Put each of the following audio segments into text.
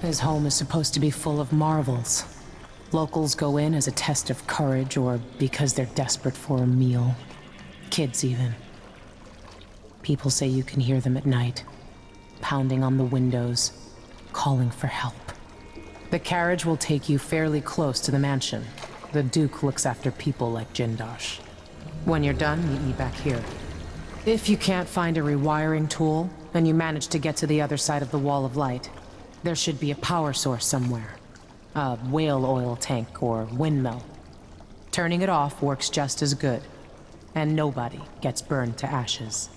His home is supposed to be full of marvels. Locals go in as a test of courage or because they're desperate for a meal. Kids even. People say you can hear them at night, pounding on the windows, calling for help. The carriage will take you fairly close to the mansion. The Duke looks after people like Jindosh. When you're done, meet me back here. If you can't find a rewiring tool, and you manage to get to the other side of the Wall of Light, there should be a power source somewhere. A whale oil tank or windmill. Turning it off works just as good, and nobody gets burned to ashes.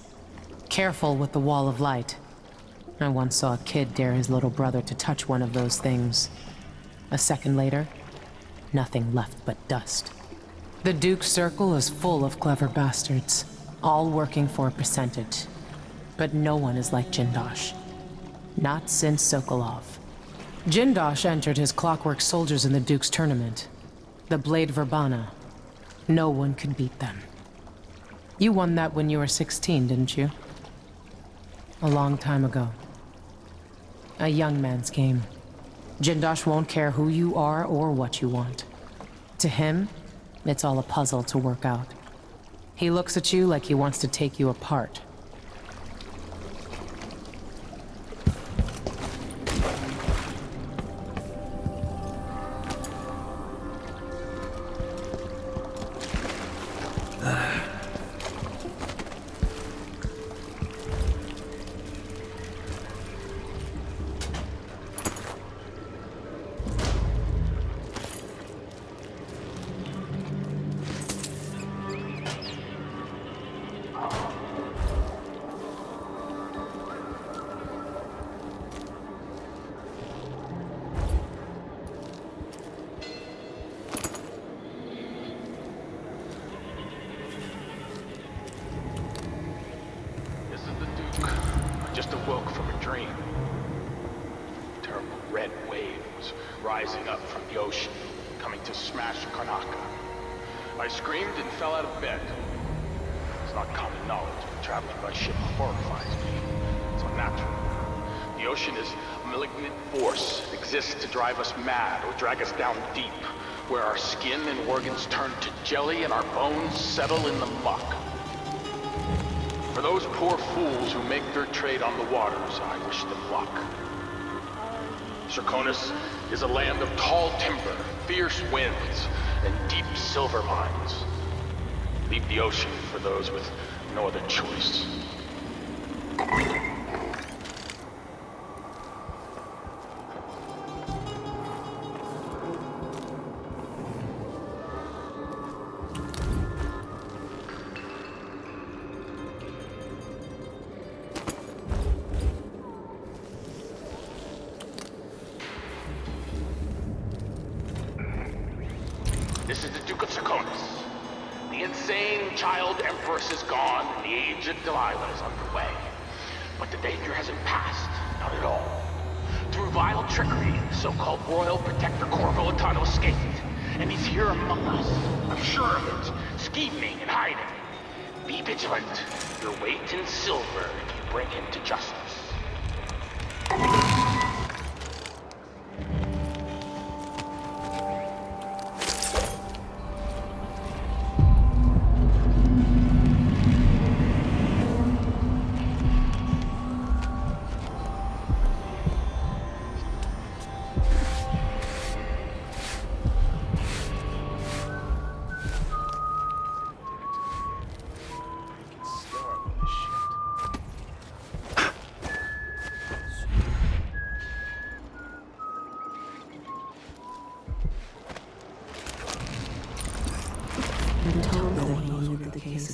Careful with the Wall of Light. I once saw a kid dare his little brother to touch one of those things. A second later, nothing left but dust. The Duke's circle is full of clever bastards, all working for a percentage. But no one is like Jindosh. Not since Sokolov. Jindosh entered his Clockwork soldiers in the Duke's tournament. The Blade Verbana. No one could beat them. You won that when you were 16, didn't you? A long time ago. A young man's game. Jindosh won't care who you are or what you want. To him, it's all a puzzle to work out. He looks at you like he wants to take you apart. Just awoke from a dream. A terrible red wave was rising up from the ocean, coming to smash Karnaka. I screamed and fell out of bed. It's not common knowledge that traveling by ship horrifies me. It's unnatural. The ocean is a malignant force. It exists to drive us mad or drag us down deep, where our skin and organs turn to jelly and our bones settle in the muck. For those poor fools who make their trade on the waters, I wish them luck. Serkonis is a land of tall timber, fierce winds, and deep silver mines. Leave the ocean for those with no other choice. This is the Duke of Serkonis. The insane child empress is gone, and the age of Delilah is underway. But the danger hasn't passed, not at all. Through vile trickery, the so-called royal protector Corvo Atano escaped, and he's here among us. I'm sure of it, scheming and hiding. Be vigilant. Your weight in silver if you bring him to justice.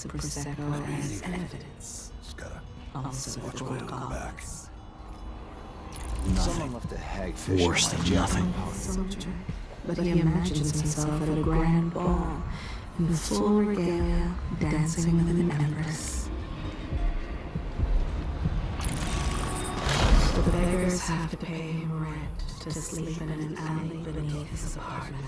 Prosecco as evidence. Also the gold back. Someone left a hagfish. Worse than nothing. Soldier, but he imagines himself at a grand ball in full regalia, dancing with an empress. The beggars have to pay him rent to sleep in an alley beneath his apartment.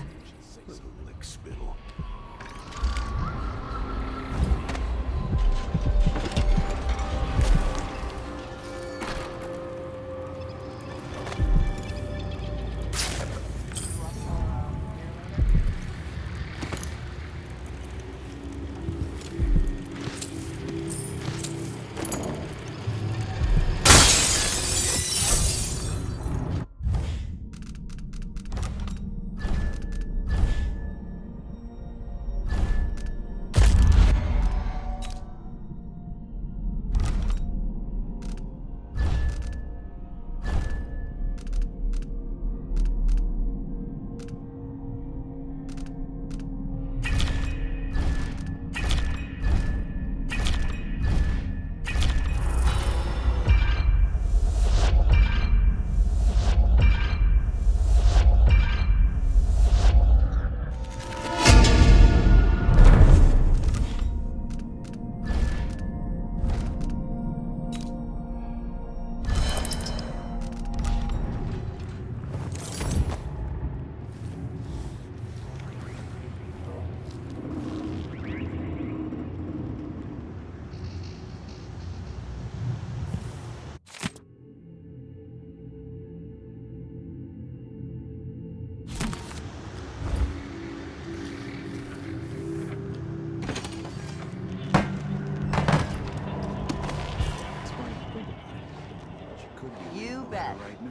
You bet. Right now.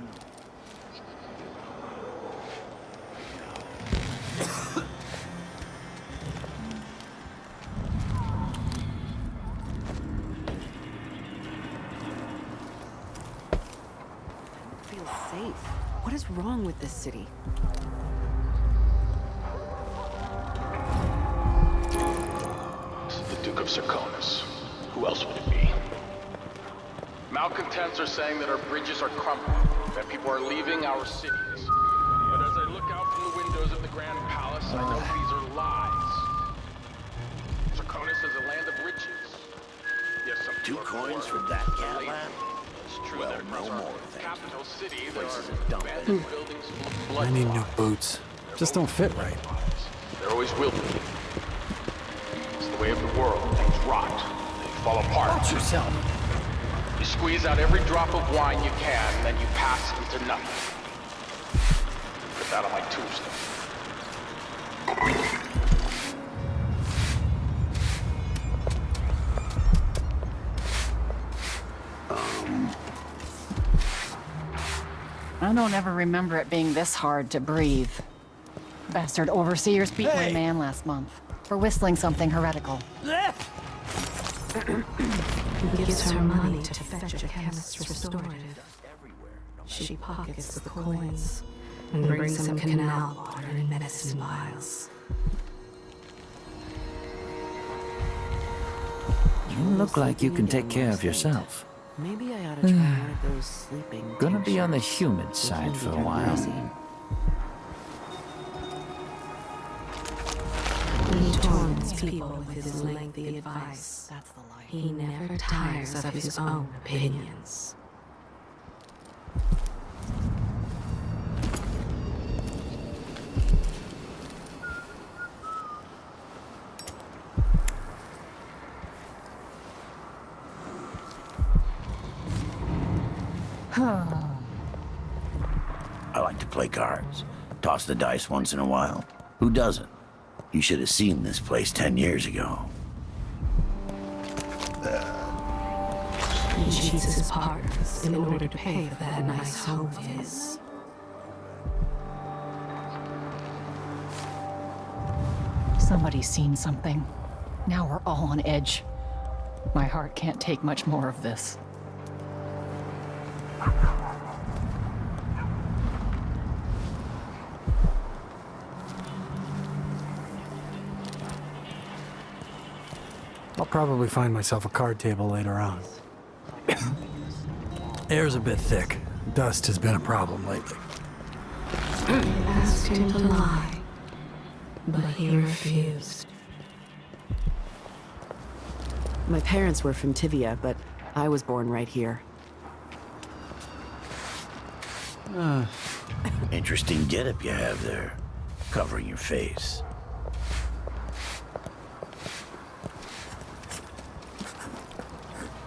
Feel safe. What is wrong with this city? The Duke of Serkonos. Who else would it be? Malcontents are saying that our bridges are crumbling, that people are leaving our cities. But as I look out from the windows of the Grand Palace, I know these are lies. Serkonos is a land of riches. Yes, some people 2 are coins poor, for that but cat lazy. lab? It's true Well, that no across our more, thank you. capital city, there Place is are a dump. abandoned buildings full of blood. I need new clots. boots. Just don't fit right. There always will be. It's the way of the world. Things rot. They fall apart. Watch yourself. You squeeze out every drop of wine you can, then you pass into nothing. Put that on my tombstone. I don't ever remember it being this hard to breathe. Bastard overseers beat my man last month for whistling something heretical. He gives her money to fetch a chemist's restorative. She pockets the coins and brings him canal water and medicine vials. You look like you can take care of yourself. Maybe I ought to try one of those sleeping Gonna be on the tinctures. human They side can be for a dark while. crazy. He torments people with his lengthy advice. That's the life. He never tires of his own opinions. I like to play cards. Toss the dice once in a while. Who doesn't? You should have seen this place 10 years ago. He cheats his partners in order to pay for that nice home of his. Somebody's seen something. Now we're all on edge. My heart can't take much more of this. I'll probably find myself a card table later on. Air's a bit thick. Dust has been a problem lately. They asked him to lie, but he refused. My parents were from Tivia, but I was born right here. Interesting getup you have there. Covering your face.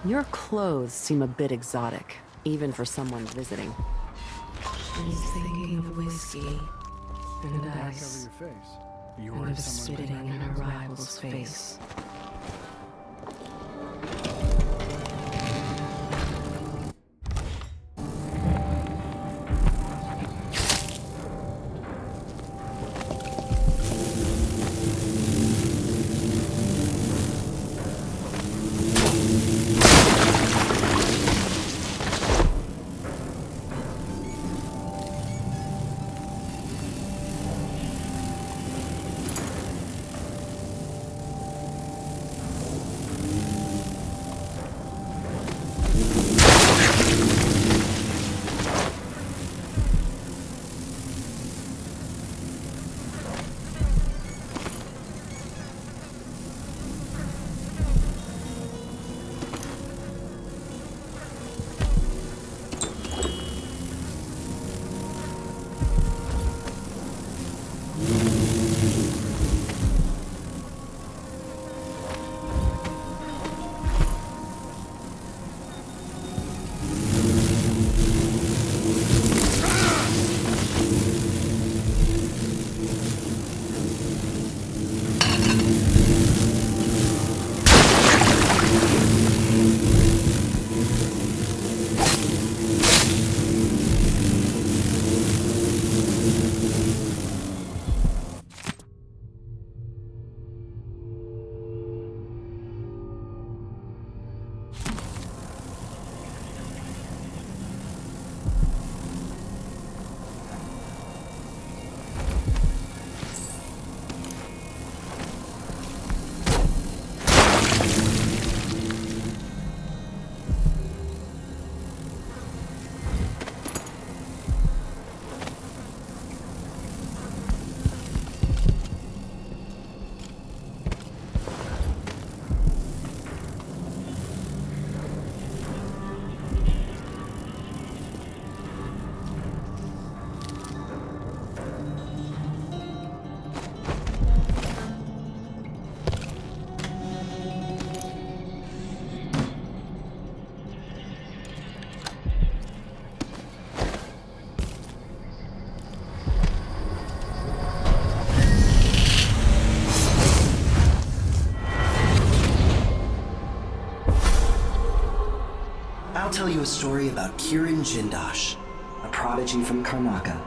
Your clothes seem a bit exotic, even for someone visiting. He's thinking of whiskey and ice Cover your face. You and of spitting in her rival's face. a story about Kirin Jindosh, a prodigy from Karnaka.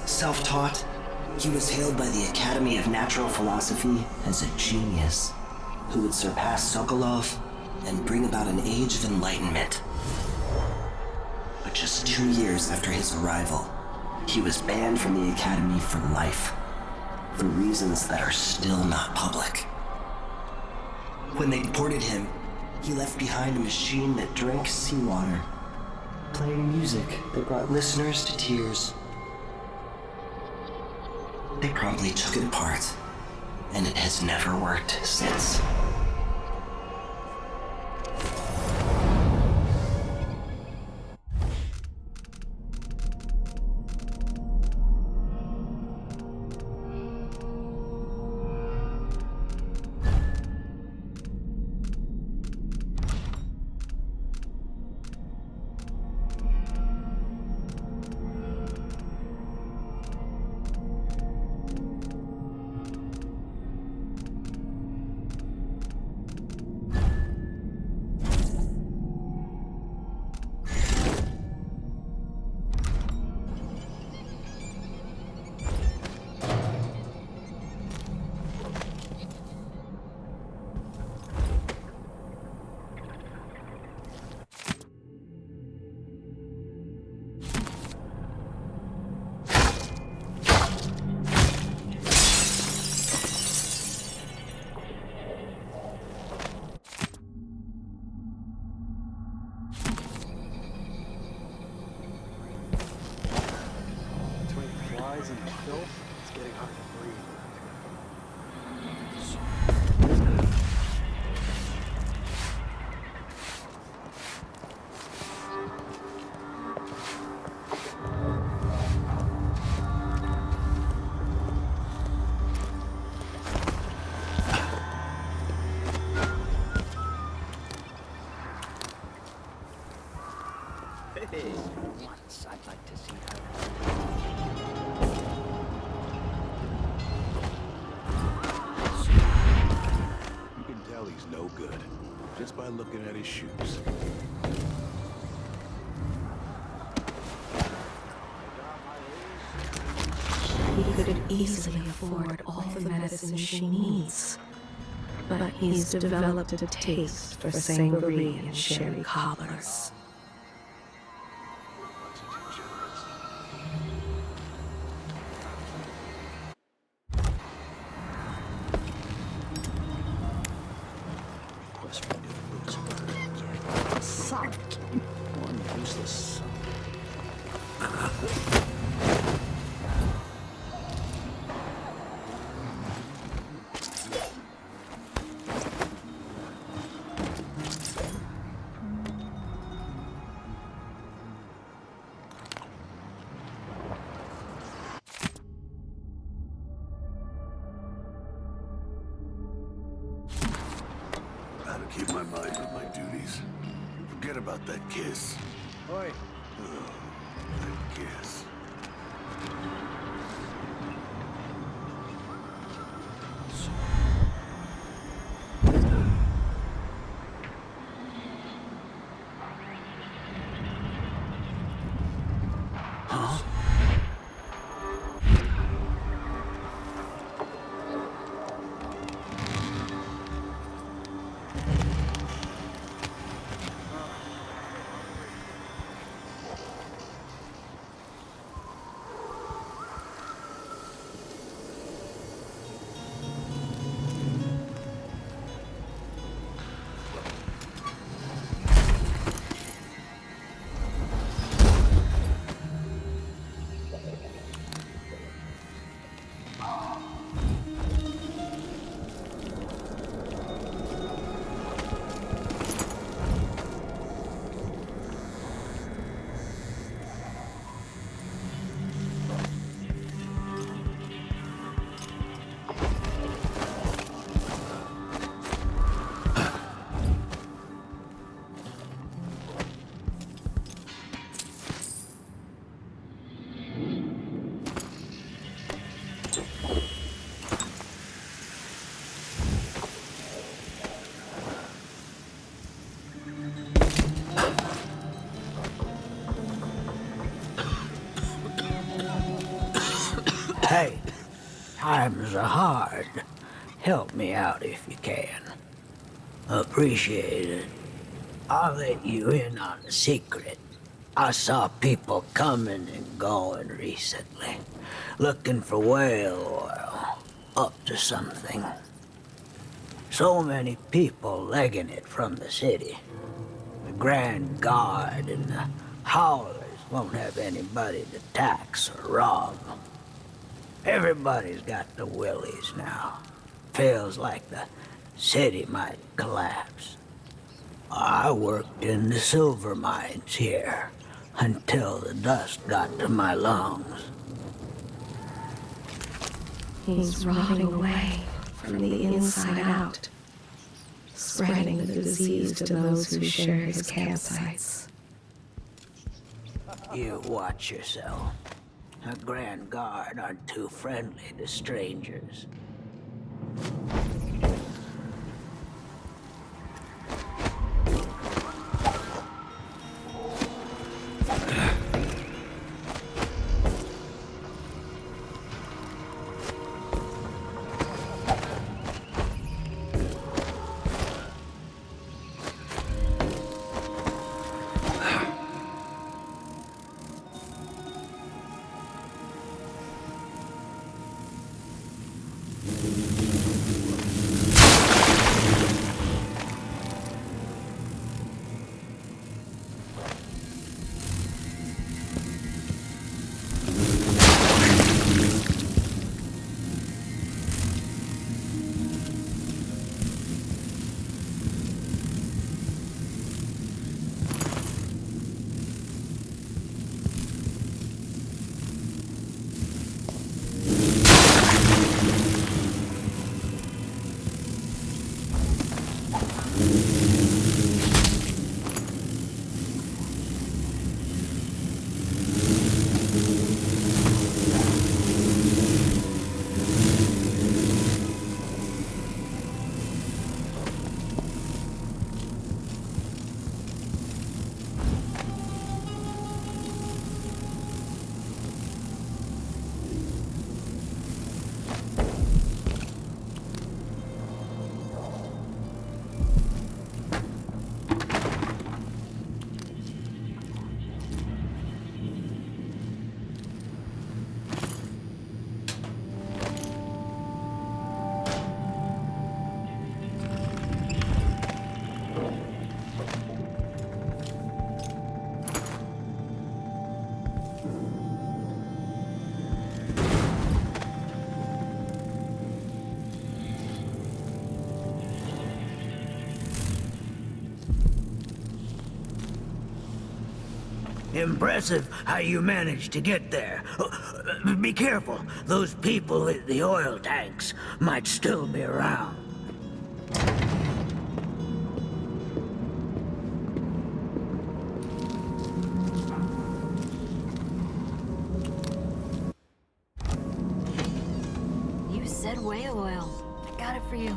Self-taught, he was hailed by the Academy of Natural Philosophy as a genius who would surpass Sokolov and bring about an age of enlightenment. But just 2 years after his arrival, he was banned from the Academy for life, for reasons that are still not public. When they deported him, he left behind a machine that drank seawater, playing music that brought listeners to tears. They promptly took it apart, and it has never worked since. And the filth, it's getting hard to breathe. Hey, once I'd like to see her. He's no good, just by looking at his shoes. He could easily afford all the medicine she needs. But he's developed a taste for sangaree and sherry cobblers. One useless son. Gotta keep my mind on my duties. Forget about that kiss. Oi. Oh, that kiss. Hey, times are hard. Help me out if you can. Appreciate it. I'll let you in on a secret. I saw people coming and going recently, looking for whale oil, up to something. So many people legging it from the city. The Grand Guard and the Howlers won't have anybody to tax or rob. Everybody's got the willies now. Feels like the city might collapse. I worked in the silver mines here until the dust got to my lungs. He's rotting away from the inside out, spreading the disease to those who share his campsites. You watch yourself. The Grand Guard aren't too friendly to strangers. Impressive how you managed to get there. Be careful. Those people with the oil tanks might still be around. You said whale oil. I got it for you.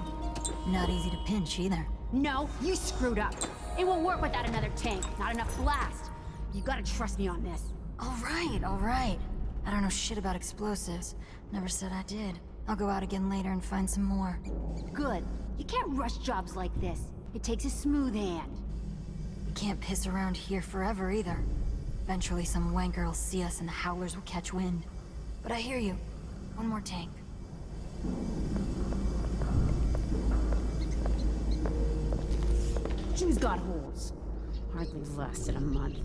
Not easy to pinch either. No, you screwed up. It won't work without another tank. Not enough blast. You gotta trust me on this. All right. I don't know shit about explosives. Never said I did. I'll go out again later and find some more. Good. You can't rush jobs like this. It takes a smooth hand. We can't piss around here forever either. Eventually some wanker will see us and the Howlers will catch wind. But I hear you. One more tank. Shoes got holes. Hardly lasted a month.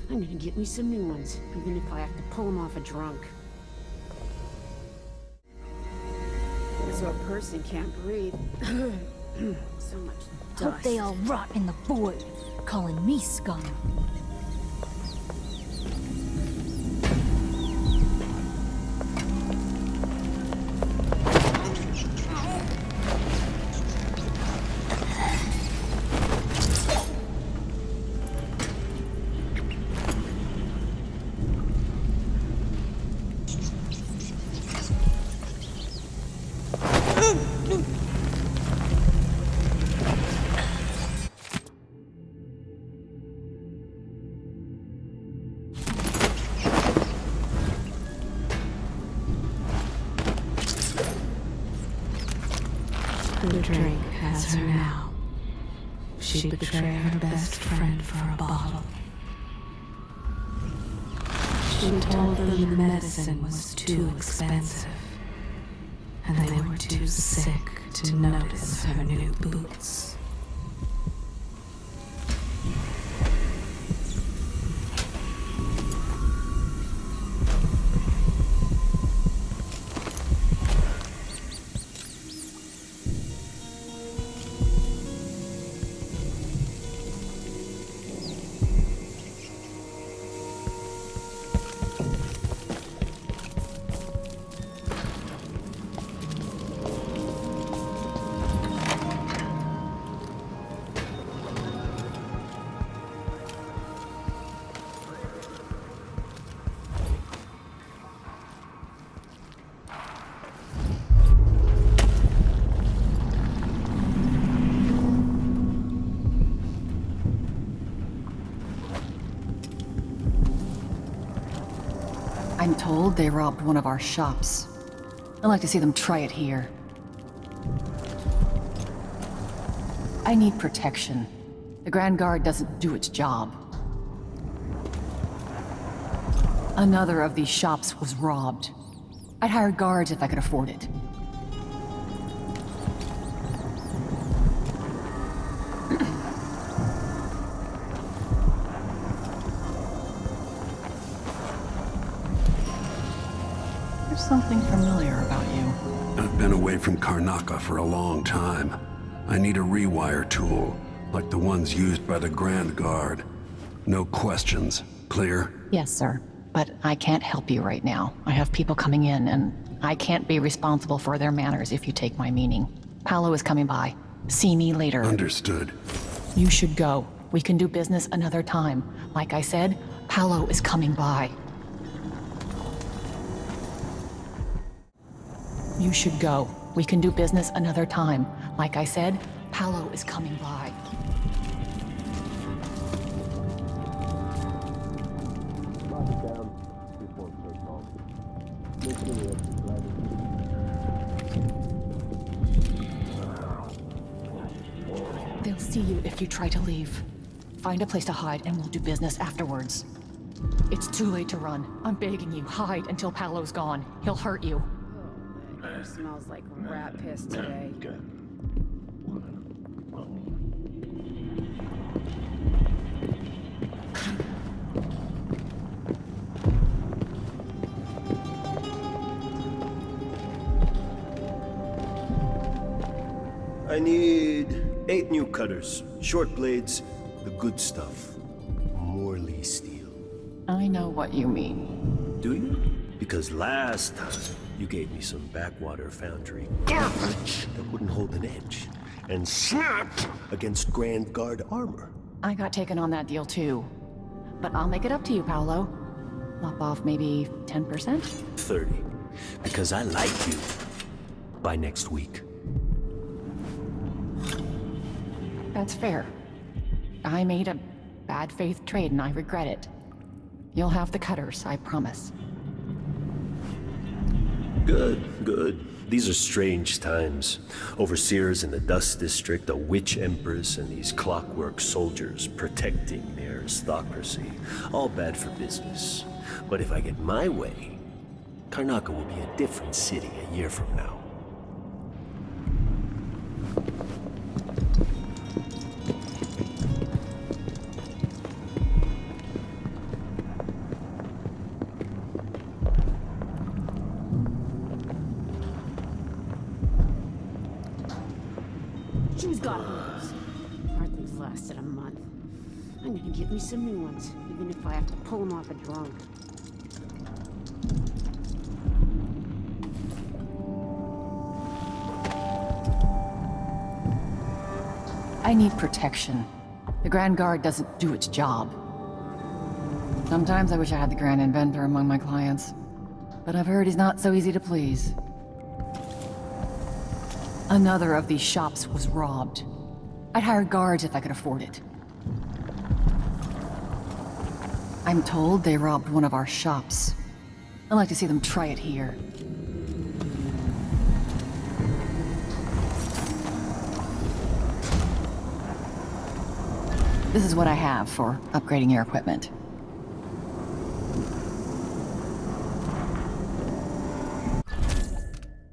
I'm gonna get me some new ones, even if I have to pull them off a drunk. So a person can't breathe. So much dust. Hope they all rot in the void, calling me scum. Killer Drake has her now. She'd betray her best friend for a bottle. She told them the medicine was too expensive, and they were too sick to notice her new boots. I'm told they robbed one of our shops. I'd like to see them try it here. I need protection. The Grand Guard doesn't do its job. Another of these shops was robbed. I'd hire guards if I could afford it. There's something familiar about you. I've been away from Karnaca for a long time. I need a rewire tool, like the ones used by the Grand Guard. No questions. Clear? Yes, sir. But I can't help you right now. I have people coming in, and I can't be responsible for their manners if you take my meaning. Paolo is coming by. See me later. Understood. You should go. We can do business another time. Like I said, Paolo is coming by. You should go. We can do business another time. Like I said, Paolo is coming by. They'll see you if you try to leave. Find a place to hide and we'll do business afterwards. It's too late to run. I'm begging you, hide until Paolo's gone. He'll hurt you. It smells like rat piss today. I need 8 new cutters, short blades, the good stuff. Morley steel. I know what you mean. Do you? Because last time, you gave me some backwater foundry garbage that wouldn't hold an edge, and snapped against Grand Guard armor. I got taken on that deal too. But I'll make it up to you, Paolo. Lop off maybe 10%? 30. Because I like you. By next week. That's fair. I made a bad faith trade and I regret it. You'll have the cutters, I promise. Good, good. These are strange times. Overseers in the Dust District, a witch empress, and these Clockwork soldiers protecting their aristocracy. All bad for business. But if I get my way, Karnaca will be a different city a year from now. She's got hers. Hardly lasted a month. I'm gonna get me some new ones, even if I have to pull them off a drone. I need protection. The Grand Guard doesn't do its job. Sometimes I wish I had the Grand Inventor among my clients, but I've heard he's not so easy to please. Another of these shops was robbed. I'd hire guards if I could afford it. I'm told they robbed one of our shops. I'd like to see them try it here. This is what I have for upgrading your equipment.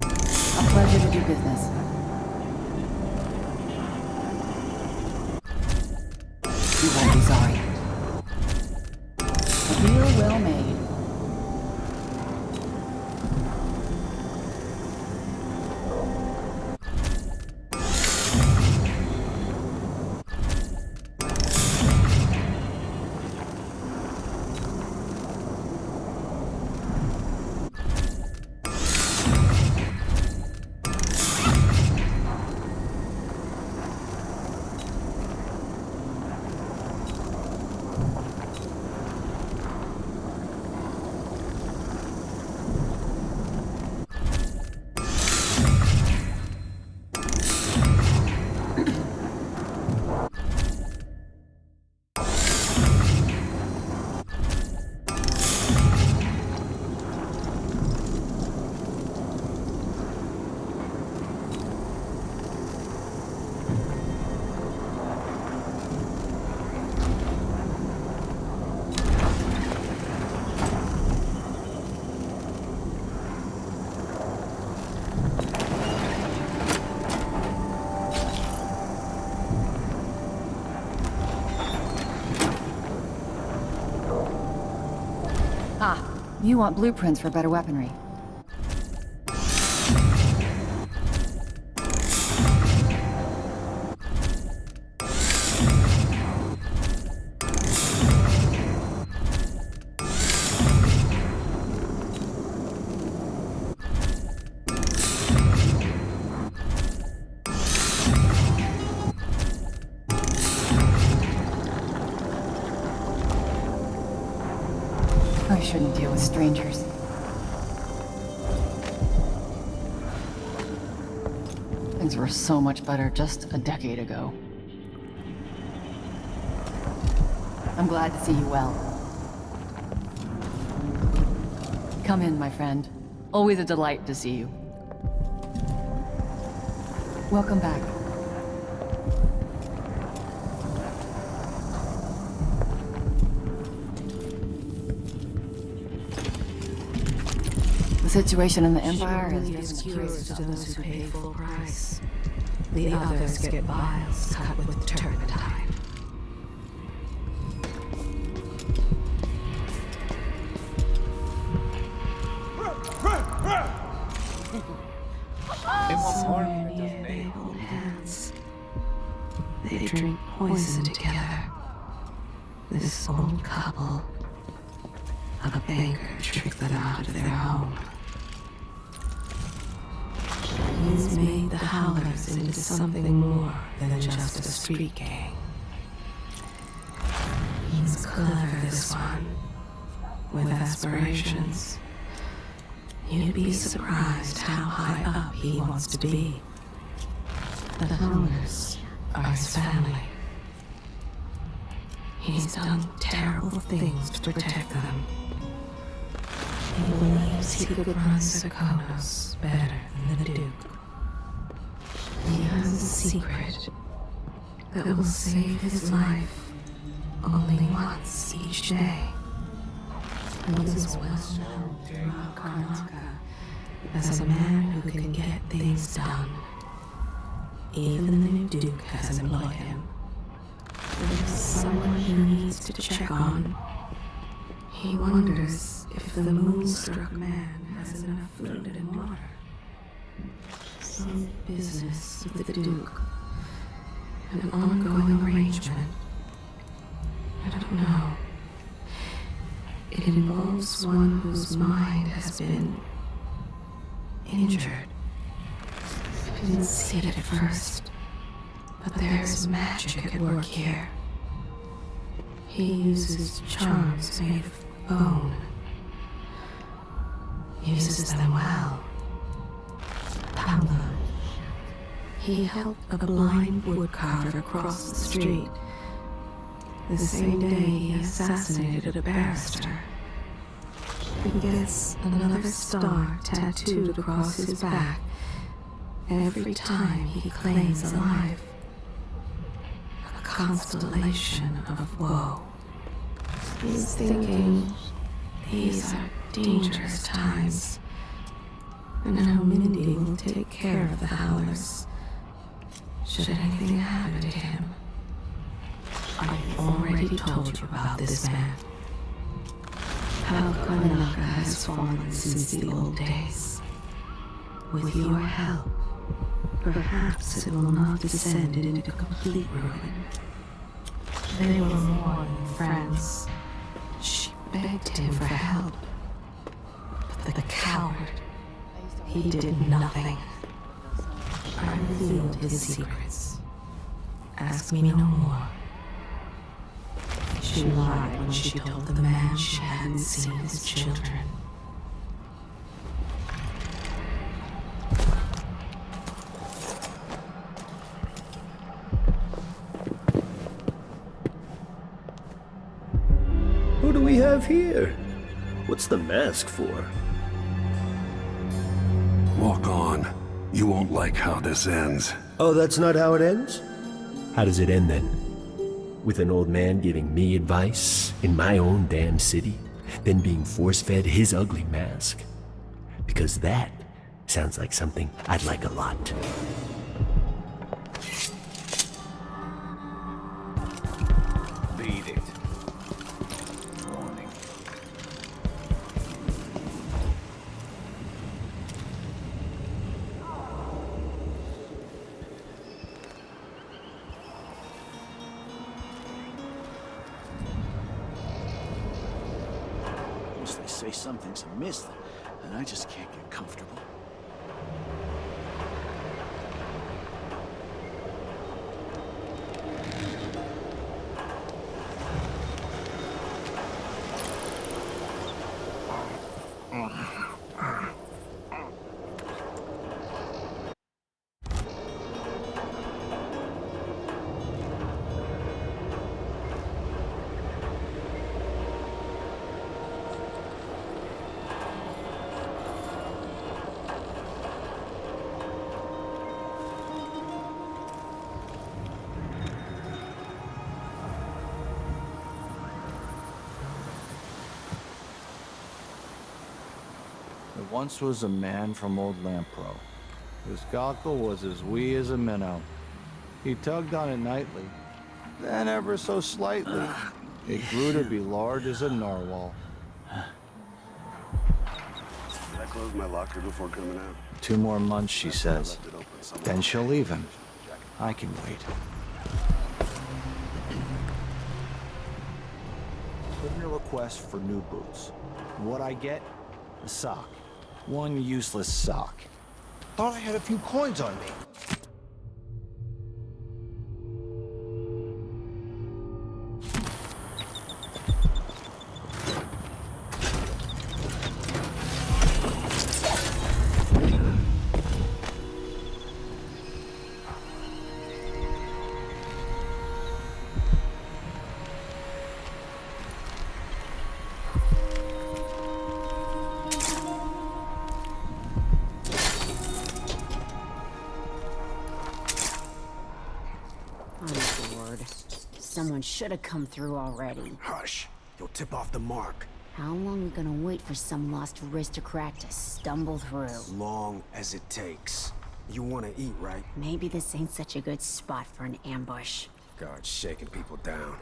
A pleasure to do business. You won't be sorry. A deal well made. You want blueprints for better weaponry. I shouldn't deal with strangers. Things were so much better just a decade ago. I'm glad to see you well. Come in, my friend. Always a delight to see you. Welcome back. The situation in the Empire is curious to those who pay full price. The others get vials cut with turpentine. They hold hands. They drink poison together. This old couple. A banker tricked them out of their home. He's made the Howlers into something more than just a street gang. He's clever, this one, with aspirations. You'd be surprised how high up he wants to be. The Howlers are his family. He's done terrible things to protect them. He believes he could run Serkonos better than the Duke. He has a secret that will save his life only once each day. He is well known throughout Karnaka as a man who can get things done. Even the new Duke has employed him. There's someone he needs to check on. He wonders if the moonstruck man has enough food and water. Some business with the Duke. An ongoing arrangement. I don't know. It involves one whose mind has been injured. I didn't see it at first, but there's magic at work here. He uses charms made of bone. Uses them well. Paolo. He helped a blind woodcarver cross the street. The same day he assassinated a barrister. He gets another star tattooed across his back every time he claims alive. A constellation of woe. He's thinking these are dangerous times, and how Mindy will take care of the Howlers should anything happen to him. I've already told you about this man. How Karnaka has fallen since the old days. With your help, perhaps it will not descend into complete ruin. They were more than friends. She begged him for help. But the coward, he did nothing. I revealed his secrets. Ask me no more. She lied when she told the man she hadn't seen his children. Who do we have here? What's the mask for? Walk on. You won't like how this ends. Oh, that's not how it ends? How does it end then? With an old man giving me advice in my own damn city, then being force-fed his ugly mask? Because that sounds like something I'd like a lot. Beat it. Warning. They say something's amiss, and I just can't get comfortable. There once was a man from Old Lampro. His cockle was as wee as a minnow. He tugged on it nightly, then ever so slightly, it grew to be large as a narwhal. Did I close my locker before coming out? 2 more months, she says. Then she'll leave him. I can wait. Put in a request for new boots. What I get? A sock. 1 useless sock. Thought I had a few coins on me. Someone should have come through already. Hush. You'll tip off the mark. How long are we gonna wait for some lost aristocrat to stumble through? As long as it takes. You want to eat, right? Maybe this ain't such a good spot for an ambush. Guards shaking people down.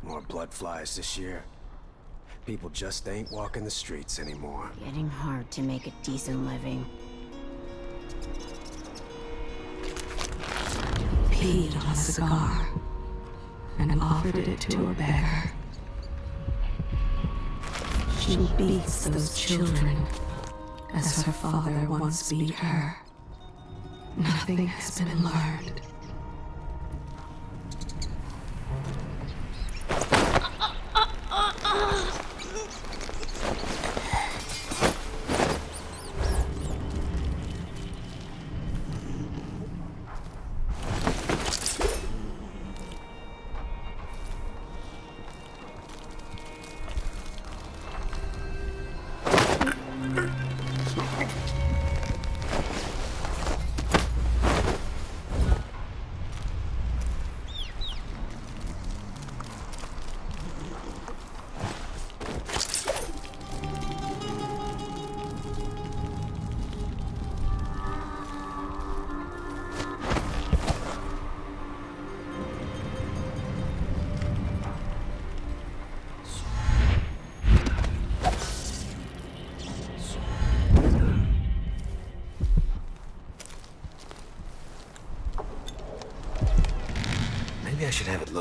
More blood flies this year. People just ain't walking the streets anymore. Getting hard to make a decent living. Peed on a cigar and offered it to a beggar. She beats those children as her father once beat her. Nothing has been learned.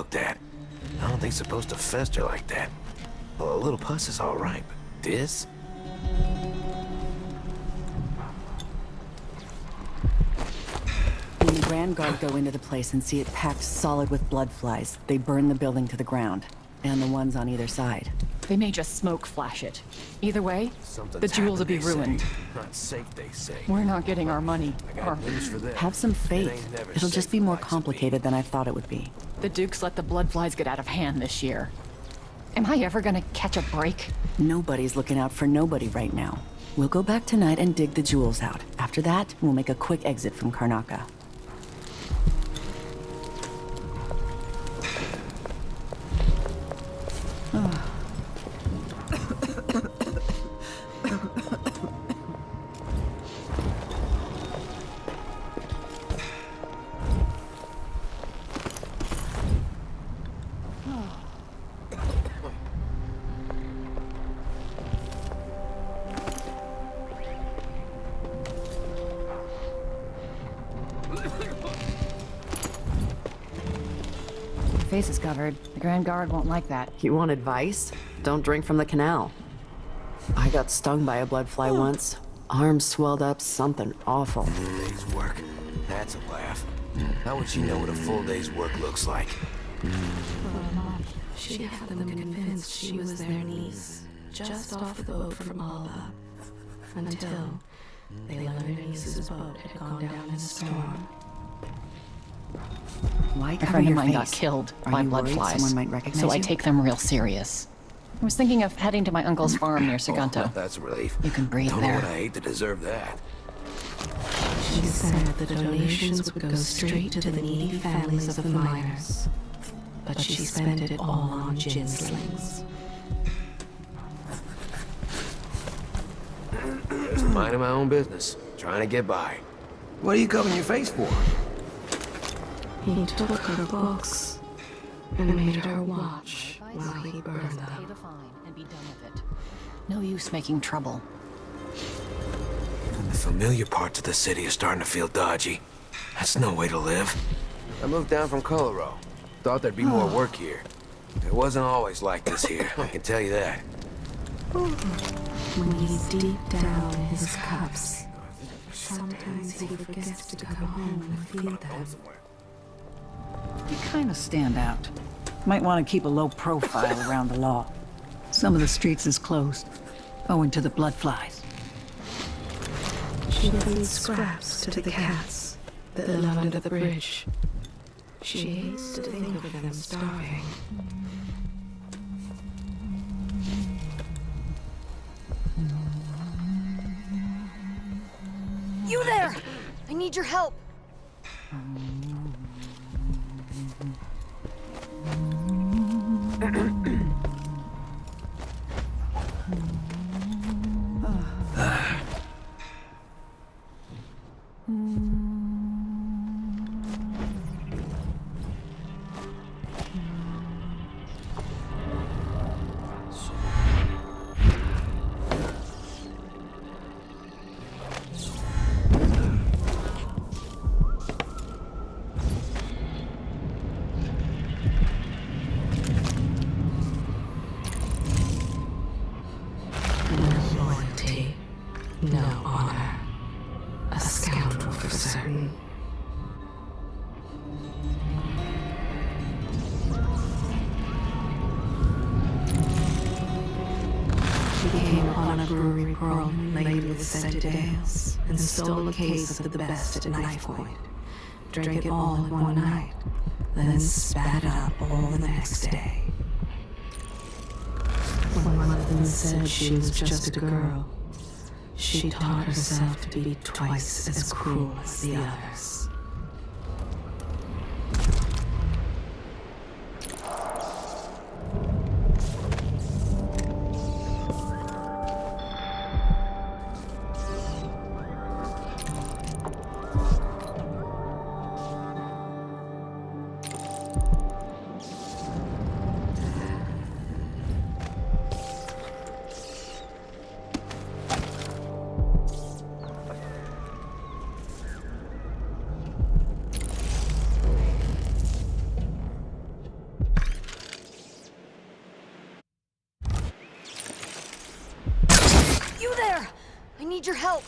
looked at. I don't think it's supposed to fester like that. Well, a little pus is all right, but this? When the Grand Guard go into the place and see it packed solid with blood flies, they burn the building to the ground. And the ones on either side. They may just smoke flash it. Either way, the jewels will be ruined. Not safe, they say. We're not getting our money. News for them. Have some faith. It'll just be more complicated than I thought it would be. The Dukes let the blood flies get out of hand this year. Am I ever gonna catch a break? Nobody's looking out for nobody right now. We'll go back tonight and dig the jewels out. After that, we'll make a quick exit from Karnaca. Face is covered. The Grand Guard won't like that. You want advice? Don't drink from the canal. I got stung by a blood fly once. Arms swelled up, something awful. Day's work. That's a laugh. How would she know what a full day's work looks like? She had them convinced she was their niece, just off the boat from Alba, until they learned their niece's boat had gone down in a storm. Why A cover friend of your mine face? got killed Are by you blood worried flies, someone might recognize so I you? take them real serious. I was thinking of heading to my uncle's farm near Sagunto. That's a relief. You can breathe Don't know there. what I hate to deserve that. She said the donations would go straight to the needy families of the miners, but she spent it all on gin slings. Just minding my own business, trying to get by. What are you covering your face for? He took her books and made her watch while he burned Pay them. the fine and be done with it. No use making trouble. The familiar parts of the city are starting to feel dodgy. That's no way to live. I moved down from Colorado. Thought there'd be more work here. It wasn't always like this here, I can tell you that. When he's deep down in his cups, sometimes he forgets to come home and feed them. You kind of stand out. Might want to keep a low profile around the law. Some of the streets is closed, owing to the blood flies. She feeds scraps to the cats that live under the bridge. She hates to think of them starving. You there! I need your help. No loyalty, no honor. A scoundrel for certain. She came upon a brewery pearl laden with scented ales, and stole a case of the best at knife point. Drank it all in one night, then spat it up all the next day. When one of them said she was just a girl, she taught herself to be twice as cruel as the others. I need your help.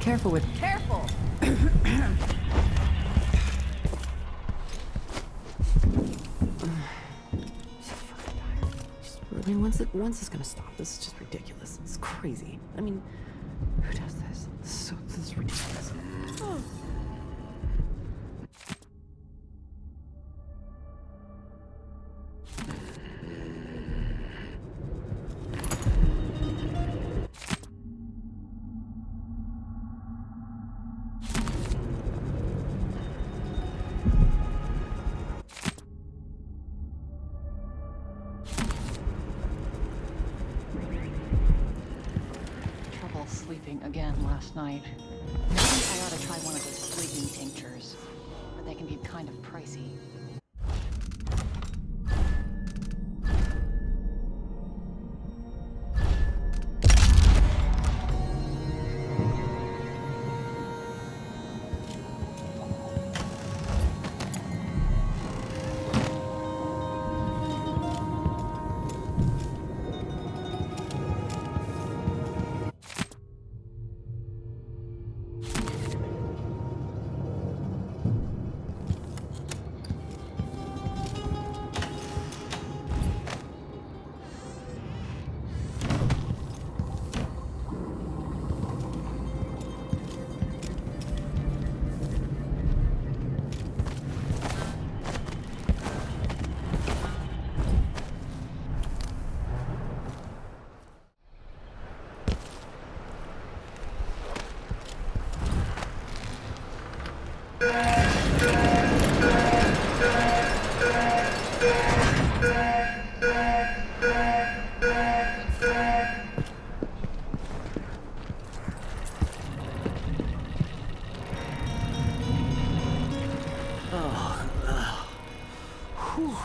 Careful with... Careful! I mean, when's this gonna stop? This is just ridiculous. It's crazy. I mean, who does this? This is ridiculous. Sleeping again last night. Maybe I ought to try one of those sleeping tinctures, but they can be kind of pricey.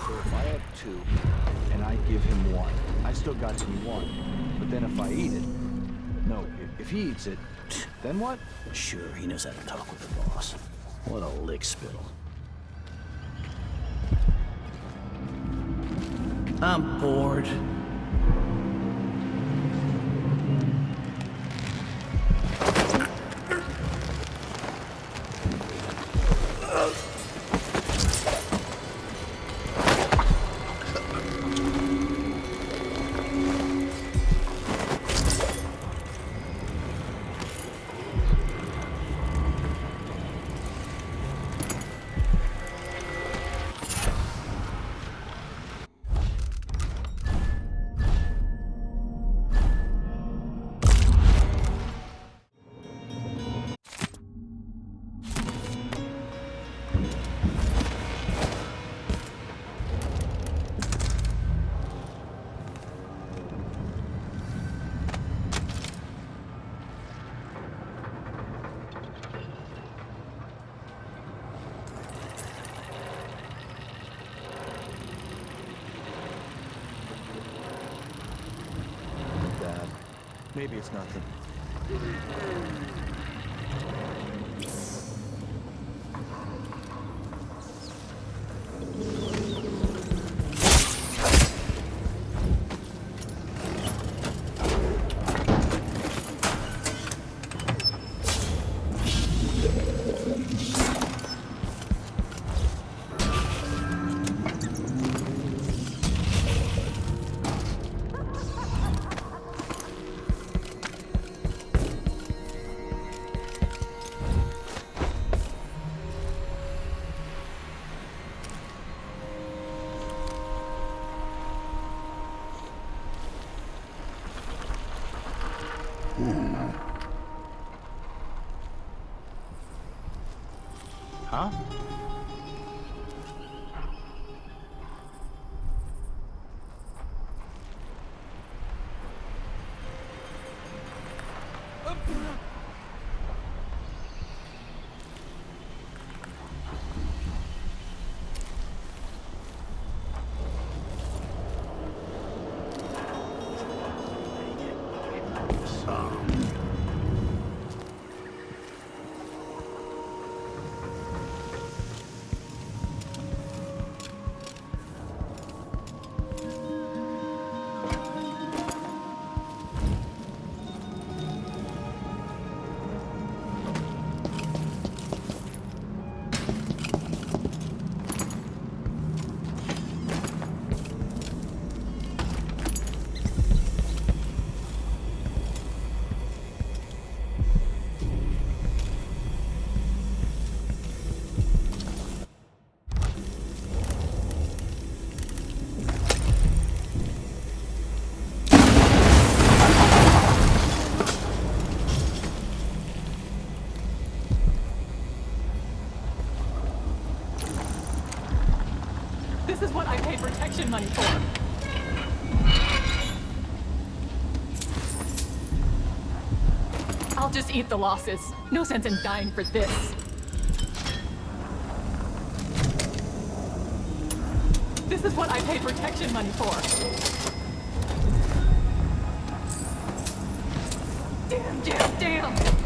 So if I have 2, and I give him 1, I still got to be 1. But then if I eat it, No, if he eats it, then what? Sure, he knows how to talk with the boss. What a lick spittle. I'm bored. Maybe it's nothing. Huh? This is what I paid protection money for. I'll just eat the losses. No sense in dying for this. This is what I paid protection money for. Damn, damn, damn!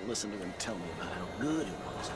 Listen to him tell me about how good it was.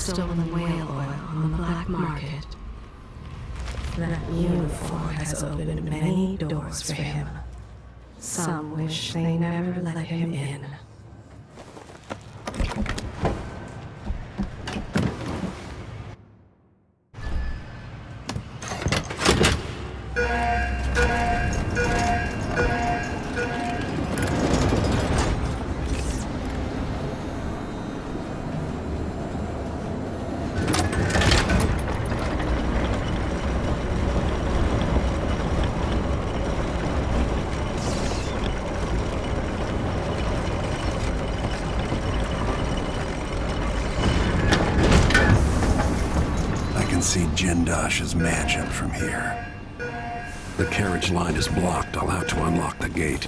stolen whale oil on the black market. That uniform has opened many doors for him. Some wish they never let him in. See Jindash's mansion from here. The carriage line is blocked. I'll have to unlock the gate.